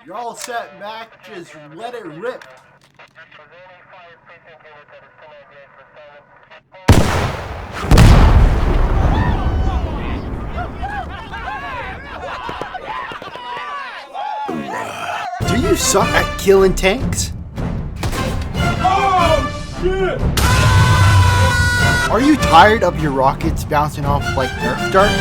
You're all set, Mac. Just let it rip. Do you suck at killing tanks? Oh, shit! Are you tired of your rockets bouncing off like Nerf darts?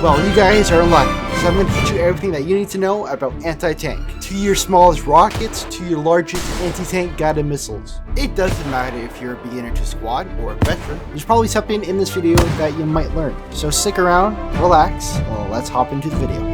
Well, you guys are lucky, because I'm going to teach you everything that you need to know about anti-tank. To your smallest rockets, to your largest anti-tank guided missiles. It doesn't matter if you're a beginner to squad or a veteran. There's probably something in this video that you might learn. So stick around, relax, well, let's hop into the video.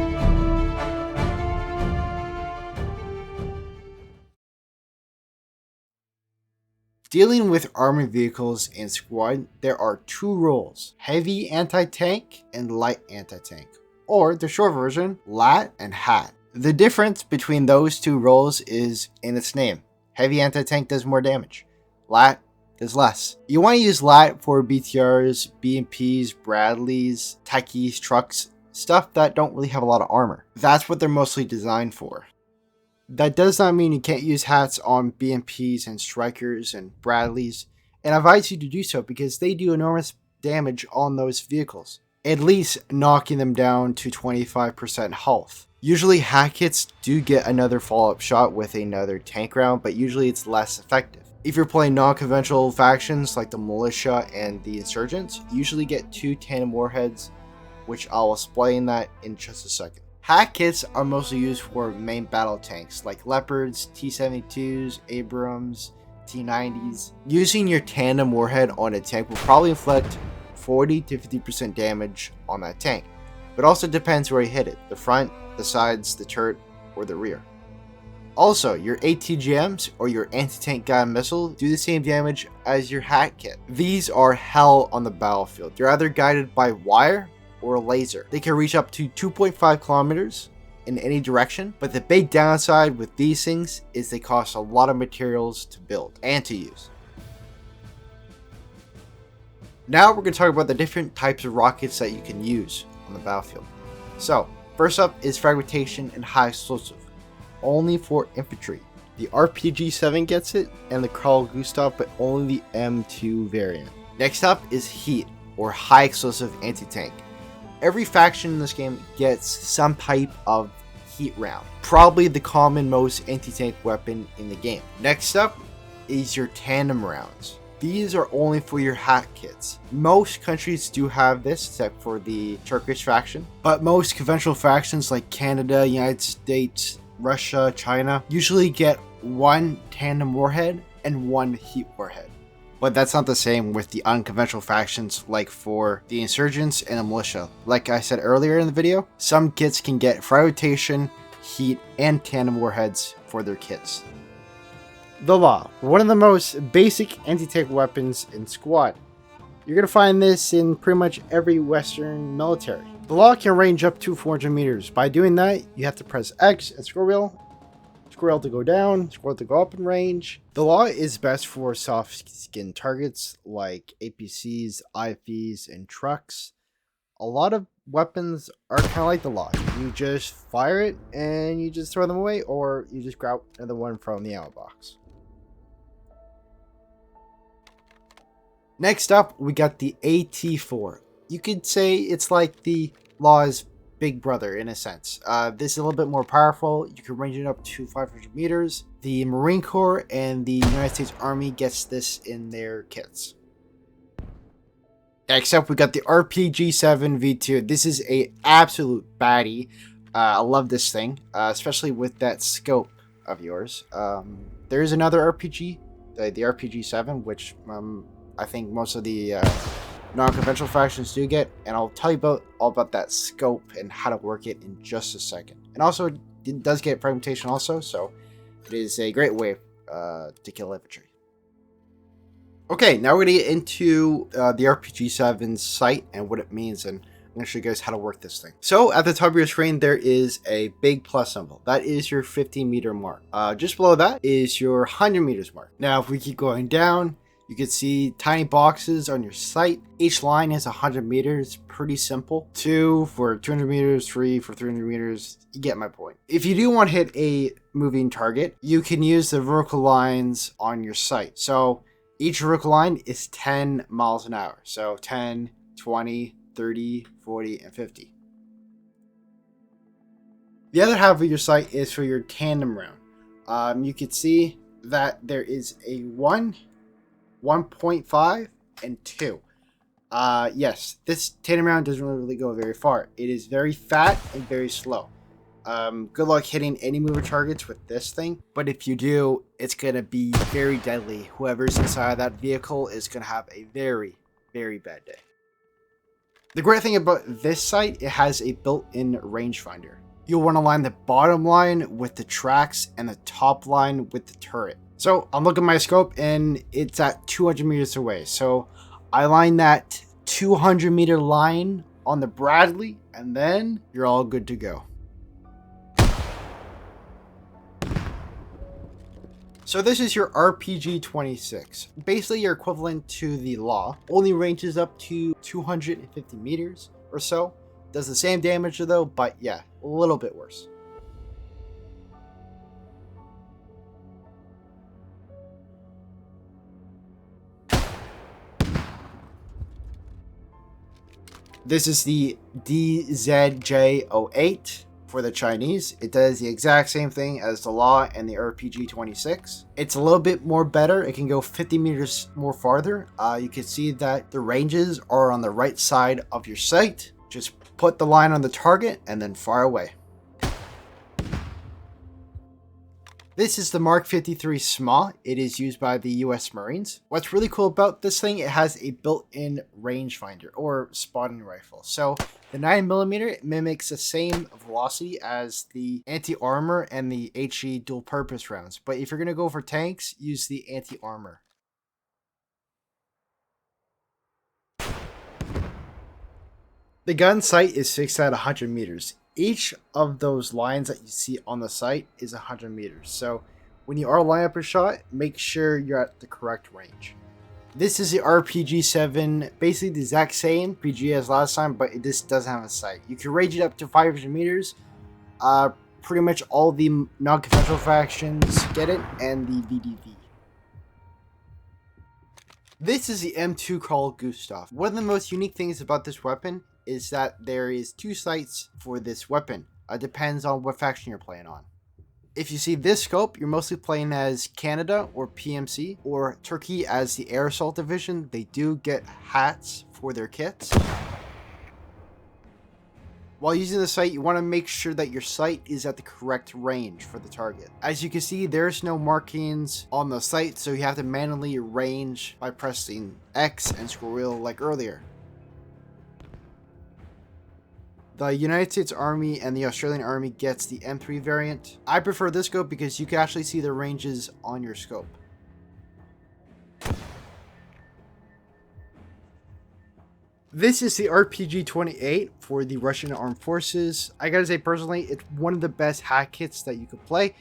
Dealing with armored vehicles in squad, there are two roles: heavy anti-tank and light anti-tank, or the short version, LAT and HAT. The difference between those two roles is in its name. Heavy anti-tank does more damage, LAT does less. You want to use LAT for BTRs, BMPs, Bradleys, techies, trucks, stuff that don't really have a lot of armor. That's what they're mostly designed for. That does not mean you can't use hats on BMPs and Strikers and Bradleys, and I advise you to do so because they do enormous damage on those vehicles, at least knocking them down to 25% health. Usually hat kits do get another follow-up shot with another tank round, but usually it's less effective. If you're playing non-conventional factions like the militia and the insurgents, you usually get 2 tandem warheads, which I'll explain that in just a second. Hat kits are mostly used for main battle tanks like Leopards, T-72s, Abrams, T-90s. Using your tandem warhead on a tank will probably inflict 40 to 50% damage on that tank, but also depends where you hit it: the front, the sides, the turret, or the rear. Also, your ATGMs or your anti-tank guided missile do the same damage as your hat kit. These are hell on the battlefield. They're either guided by wire or a laser. They can reach up to 2.5 kilometers in any direction, but the big downside with these things is they cost a lot of materials to build and to use. Now we're going to talk about the different types of rockets that you can use on the battlefield. So, first up is fragmentation and high explosive, only for infantry. The RPG-7 gets it, and the Carl Gustav, but only the M2 variant. Next up is heat, or high explosive anti-tank. Every faction in this game gets some type of heat round, probably the common most anti-tank weapon in the game. Next up is your tandem rounds. These are only for your hat kits. Most countries do have this, except for the Turkish faction, but most conventional factions like Canada, United States, Russia, China usually get 1 tandem warhead and 1 heat warhead. But that's not the same with the unconventional factions like for the insurgents and the militia. Like I said earlier in the video, some kits can get fragmentation, heat, and tandem warheads for their kits. The LAW, one of the most basic anti-tank weapons in squad. You're going to find this in pretty much every Western military. The LAW can range up to 400 meters. By doing that, you have to press X and scroll wheel. Scroll to go down, scroll to go up in range. The LAW is best for soft skin targets like APCs, IFVs, and trucks. A lot of weapons are kind of like the LAW. You just fire it and you just throw them away, or you just grab another one from the ammo box. Next up, we got the AT4. You could say it's like the LAW's big brother in a sense. This is a little bit more powerful. You can range it up to 500 meters. The Marine Corps and the United States Army gets this in their kits. Next up, we got the RPG-7 V2. This is a absolute baddie. I love this thing, especially with that scope of yours. There is another RPG, the RPG-7, which I think most of the non-conventional factions do get, and I'll tell you all about that scope and how to work it in just a second. And also, it does get fragmentation also, so it is a great way to kill infantry. Okay, now we're going to get into the RPG-7's sight and what it means and I'm going to show you guys how to work this thing. So at the top of your screen, there is a big plus symbol. That is your 50-meter mark. Just below that is your 100 meters mark. Now, if we keep going down, you can see tiny boxes on your sight. Each line is 100 meters, pretty simple. 2 for 200 meters, 3 for 300 meters. You get my point. If you do want to hit a moving target, you can use the vertical lines on your sight. So each vertical line is 10 miles an hour. So 10, 20, 30, 40, and 50. The other half of your sight is for your tandem round. You can see that there is a 1, 1.5, and 2. Yes, this tandem round doesn't really go very far. It is very fat and very slow. Good luck hitting any mover targets with this thing, but if you do, it's going to be very deadly. Whoever's inside of that vehicle is going to have a very, very bad day. The great thing about this sight, it has a built-in rangefinder. You'll want to line the bottom line with the tracks and the top line with the turret. So I'm looking at my scope and it's at 200 meters away. So I line that 200 meter line on the Bradley and then you're all good to go. So this is your RPG-26. Basically your equivalent to the LAW. Only ranges up to 250 meters or so. Does the same damage though, but yeah, a little bit worse. This is the DZJ08 for the Chinese. It does the exact same thing as the LAW and the RPG-26. It's a little bit more better. It can go 50 meters more farther. You can see that the ranges are on the right side of your sight. Just put the line on the target and then fire away. This is the Mark 53 SMA. It is used by the US Marines. What's really cool about this thing, it has a built-in rangefinder or spotting rifle. So the 9mm mimics the same velocity as the anti-armor and the HE dual purpose rounds. But if you're going to go for tanks, use the anti-armor. The gun sight is fixed at 100 meters. Each of those lines that you see on the sight is 100 meters. So when you are lining up a shot, make sure you're at the correct range. This is the RPG-7, basically the exact same RPG as last time, but it just doesn't have a sight. You can range it up to 500 meters. Pretty much all the non-conventional factions get it, and the VDV. This is the M2 Carl Gustav. One of the most unique things about this weapon is that there is 2 sights for this weapon. Depends on what faction you're playing on. If you see this scope, you're mostly playing as Canada or PMC, or Turkey as the Air Assault Division. They do get hats for their kits. While using the sight, you want to make sure that your sight is at the correct range for the target. As you can see, there's no markings on the sight, so you have to manually range by pressing X and scroll wheel like earlier. The United States Army and the Australian Army gets the M3 variant. I prefer this scope because you can actually see the ranges on your scope. This is the RPG-28 for the Russian Armed Forces. I gotta say personally, it's one of the best hack kits that you could play.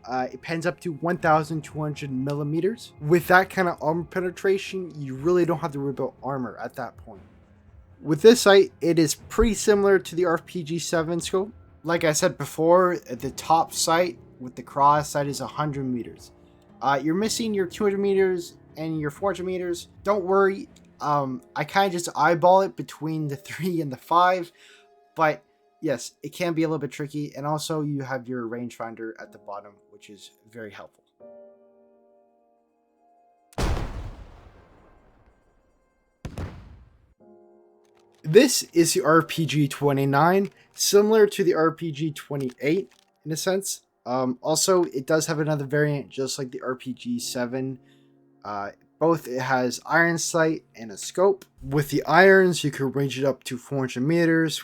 It pens up to 1,200 millimeters. With that kind of armor penetration, you really don't have to worry about armor at that point. With this sight, it is pretty similar to the RPG-7 scope. Like I said before, the top sight with the cross sight is 100 meters. You're missing your 200 meters and your 400 meters. Don't worry. I kind of just eyeball it between the 3 and the 5. But yes, it can be a little bit tricky. And also you have your rangefinder at the bottom, which is very helpful. This is the RPG-29, similar to the RPG-28 in a sense. Also, it does have another variant just like the RPG-7. Both it has iron sight and a scope. With the irons, you can range it up to 400 meters.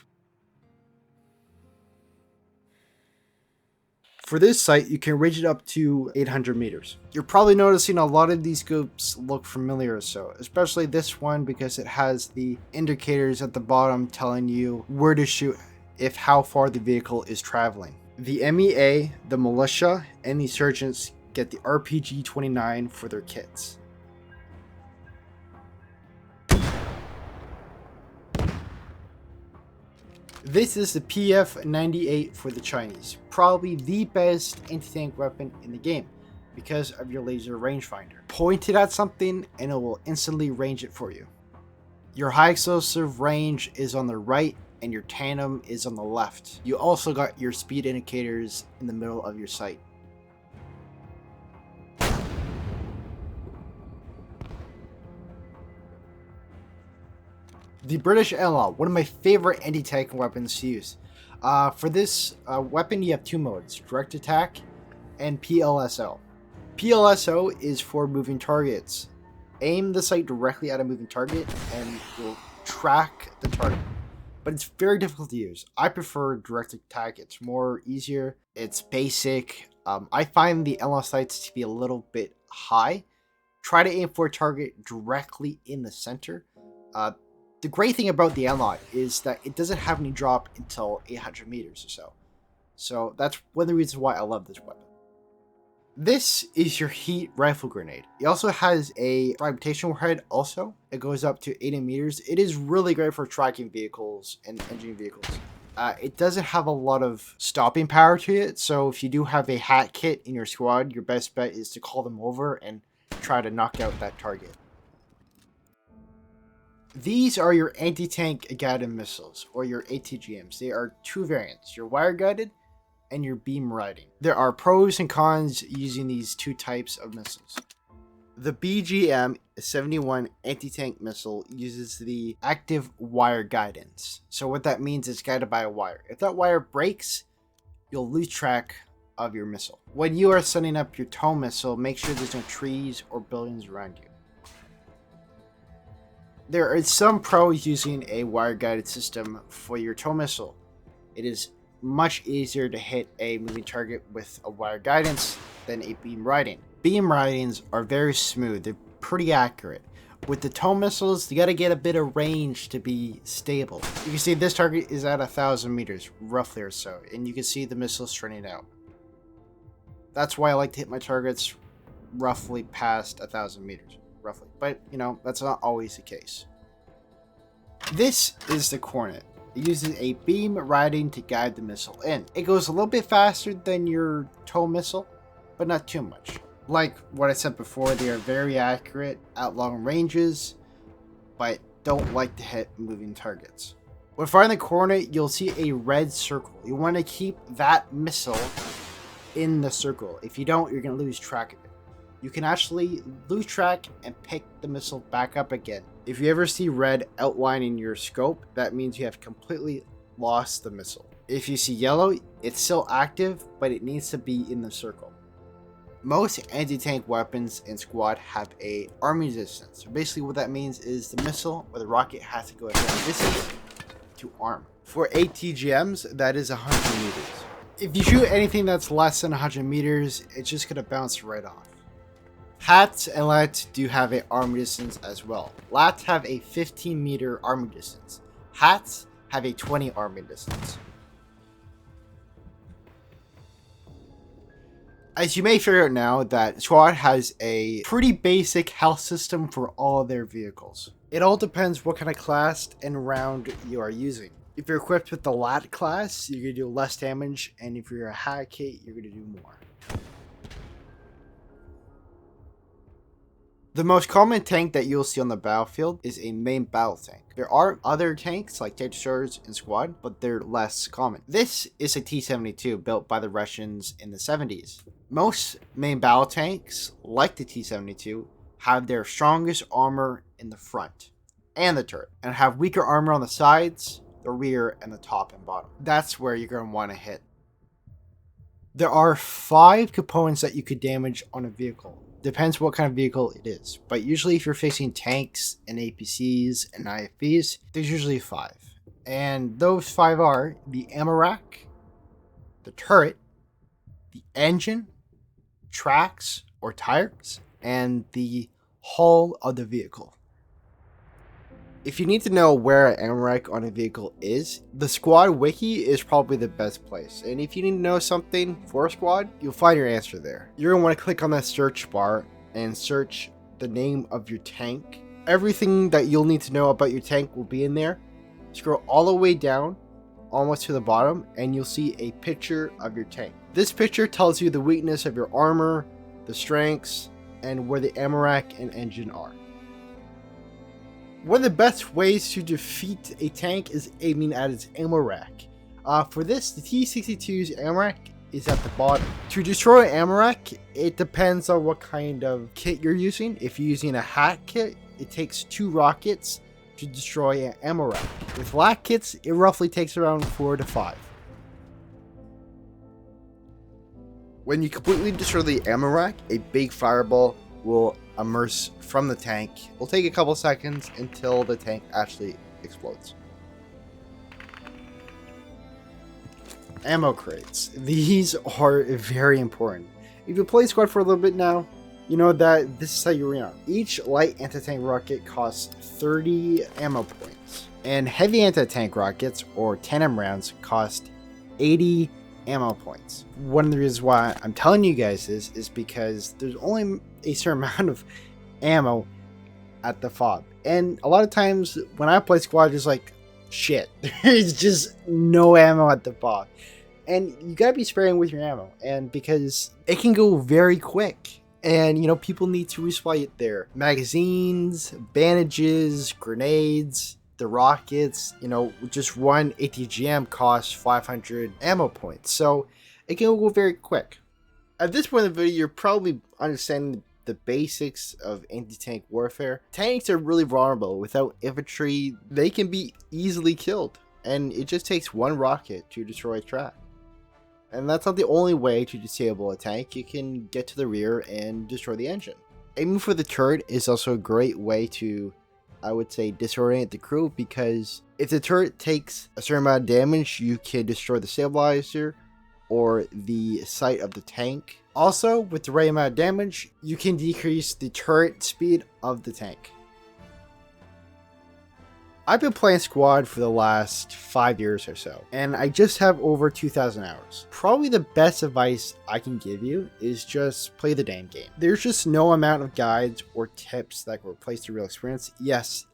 For this site, you can range it up to 800 meters. You're probably noticing a lot of these scopes look familiar or so, especially this one because it has the indicators at the bottom telling you where to shoot if how far the vehicle is traveling. The MEA, the militia, and the sergeants get the RPG-29 for their kits. This is the PF-98 for the Chinese, probably the best anti-tank weapon in the game because of your laser rangefinder. Point it at something and it will instantly range it for you. Your high explosive range is on the right and your tandem is on the left. You also got your speed indicators in the middle of your sight. The British NLAW, one of my favorite anti-tank weapons to use. For this weapon, you have two modes, direct attack and PLSO. PLSO is for moving targets. Aim the sight directly at a moving target and you'll track the target. But it's very difficult to use. I prefer direct attack. It's more easier. It's basic. I find the NLAW sights to be a little bit high. Try to aim for a target directly in the center. The great thing about the NLAW is that it doesn't have any drop until 800 meters or so. So that's one of the reasons why I love this weapon. This is your heat rifle grenade. It also has a fragmentation warhead also. It goes up to 80 meters. It is really great for tracking vehicles and engineering vehicles. It doesn't have a lot of stopping power to it. So if you do have a HAT kit in your squad, your best bet is to call them over and try to knock out that target. These are your anti-tank guided missiles, or your ATGMs. They are two variants, your wire guided and your beam riding. There are pros and cons using these two types of missiles. The BGM-71 anti-tank missile uses the active wire guidance. So what that means is guided by a wire. If that wire breaks, you'll lose track of your missile. When you are setting up your tow missile, make sure there's no trees or buildings around you. There are some pros using a wire-guided system for your tow missile. It is much easier to hit a moving target with a wire guidance than a beam riding. Beam ridings are very smooth, they're pretty accurate. With the tow missiles, you gotta get a bit of range to be stable. You can see this target is at 1,000 meters, roughly or so, and you can see the missiles straining out. That's why I like to hit my targets roughly past 1,000 meters. Roughly, but you know, that's not always the case. This is the Cornet. It uses a beam riding to guide the missile in. It goes a little bit faster than your tow missile, but not too much. Like what I said before, they are very accurate at long ranges, but don't like to hit moving targets. When firing the Cornet, you'll see a red circle. You want to keep that missile in the circle. If you don't, you're going to lose track of it. You can actually lose track and pick the missile back up again. If you ever see red outlining your scope, that means you have completely lost the missile. If you see yellow, it's still active, but it needs to be in the circle. Most anti-tank weapons in squad have a arming distance. So basically what that means is the missile or the rocket has to go a certain distance to arm. For ATGMs, that is 100 meters. If you shoot anything that's less than 100 meters, it's just going to bounce right off. HATs and LATs do have an arming distance as well. LATs have a 15 meter arming distance. HATs have a 20 arming distance. As you may figure out now, that squad has a pretty basic health system for all of their vehicles. It all depends what kind of class and round you are using. If you're equipped with the LAT class, you're going to do less damage, and if you're a HAT kit, you're going to do more. The most common tank that you'll see on the battlefield is a main battle tank. There are other tanks like tank destroyers in squad, but they're less common. This is a T-72 built by the Russians in the 70s. Most main battle tanks, like the T-72, have their strongest armor in the front and the turret, and have weaker armor on the sides, the rear, and the top and bottom. That's where you're going to want to hit. There are 5 components that you could damage on a vehicle. Depends what kind of vehicle it is, but usually if you're facing tanks and APCs and IFVs, there's usually 5. And those 5 are the ammo rack, the turret, the engine, tracks or tires, and the hull of the vehicle. If you need to know where an ammo rack on a vehicle is, the squad wiki is probably the best place. And if you need to know something for a squad, you'll find your answer there. You're going to want to click on that search bar and search the name of your tank. Everything that you'll need to know about your tank will be in there. Scroll all the way down, almost to the bottom, and you'll see a picture of your tank. This picture tells you the weakness of your armor, the strengths, and where the ammo rack and engine are. One of the best ways to defeat a tank is aiming at its ammo rack. For this, the T-62's ammo rack is at the bottom. To destroy an ammo rack, it depends on what kind of kit you're using. If you're using a HAT kit, it takes 2 rockets to destroy an ammo rack. With LAT kits, it roughly takes around 4 to 5. When you completely destroy the ammo rack, a big fireball will immerse from the tank. It'll take a couple seconds until the tank actually explodes. Ammo crates. These are very important. If you play squad for a little bit now, you know that this is how you run. Each light anti-tank rocket costs 30 ammo points, and heavy anti-tank rockets, or tandem rounds, cost 80 ammo points. One of the reasons why I'm telling you guys this is because there's only a certain amount of ammo at the fob, and a lot of times when I play squad, there's like shit. There's just no ammo at the fob, and you gotta be sparing with your ammo, and because it can go very quick. And, you know, people need to resupply their magazines, bandages, grenades, the rockets. You know, just one ATGM costs 500 ammo points. So it can go very quick. At this point in the video, you're probably understanding the basics of anti-tank warfare. Tanks are really vulnerable. Without infantry, they can be easily killed. And it just takes one rocket to destroy a track. And that's not the only way to disable a tank. You can get to the rear and destroy the engine. Aiming for the turret is also a great way to, I would say, disorient the crew, because if the turret takes a certain amount of damage, you can destroy the stabilizer or the sight of the tank. Also, with the right amount of damage, you can decrease the turret speed of the tank. I've been playing squad for the last 5 years or so, and I just have over 2,000 hours. Probably the best advice I can give you is just play the damn game. There's just no amount of guides or tips that can replace the real experience. Yes,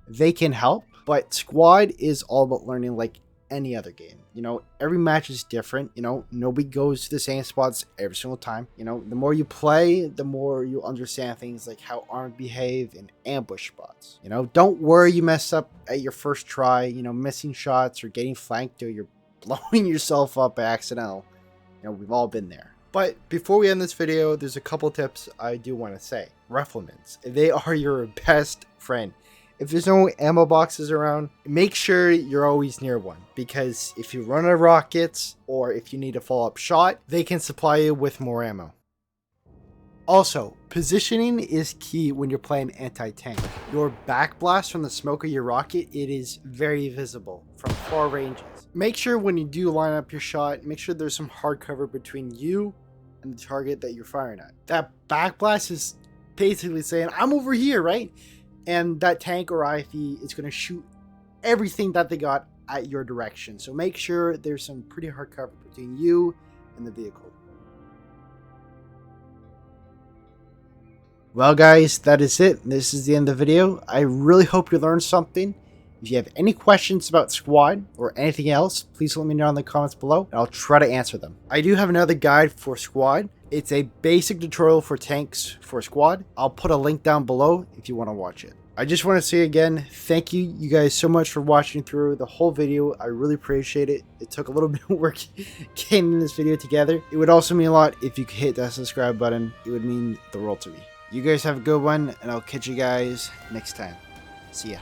they can help, but squad is all about learning like any other game. You know, every match is different. You know, nobody goes to the same spots every single time. You know, the more you play, the more you understand things like how arms behave and ambush spots. You know, don't worry you mess up at your first try, you know, missing shots or getting flanked or you're blowing yourself up by accidental. You know, we've all been there. But before we end this video, there's a couple tips I do want to say. Riflemen, they are your best friend. If there's no ammo boxes around, make sure you're always near one, because if you run out of rockets or if you need a follow-up shot, they can supply you with more ammo. Also, positioning is key when you're playing anti-tank. Your backblast from the smoke of your rocket, it is very visible from far ranges. Make sure when you do line up your shot, make sure there's some hard cover between you and the target that you're firing at. That backblast is basically saying, I'm over here, right? And that tank or IFE is going to shoot everything that they got at your direction. So make sure there's some pretty hard cover between you and the vehicle. Well guys, that is it. This is the end of the video. I really hope you learned something. If you have any questions about squad or anything else, please let me know in the comments below and I'll try to answer them. I do have another guide for squad. It's a basic tutorial for tanks for squad. I'll put a link down below if you want to watch it. I just want to say again, thank you guys so much for watching through the whole video. I really appreciate it. It took a little bit of work getting this video together. It would also mean a lot if you could hit that subscribe button. It would mean the world to me. You guys have a good one, and I'll catch you guys next time. See ya.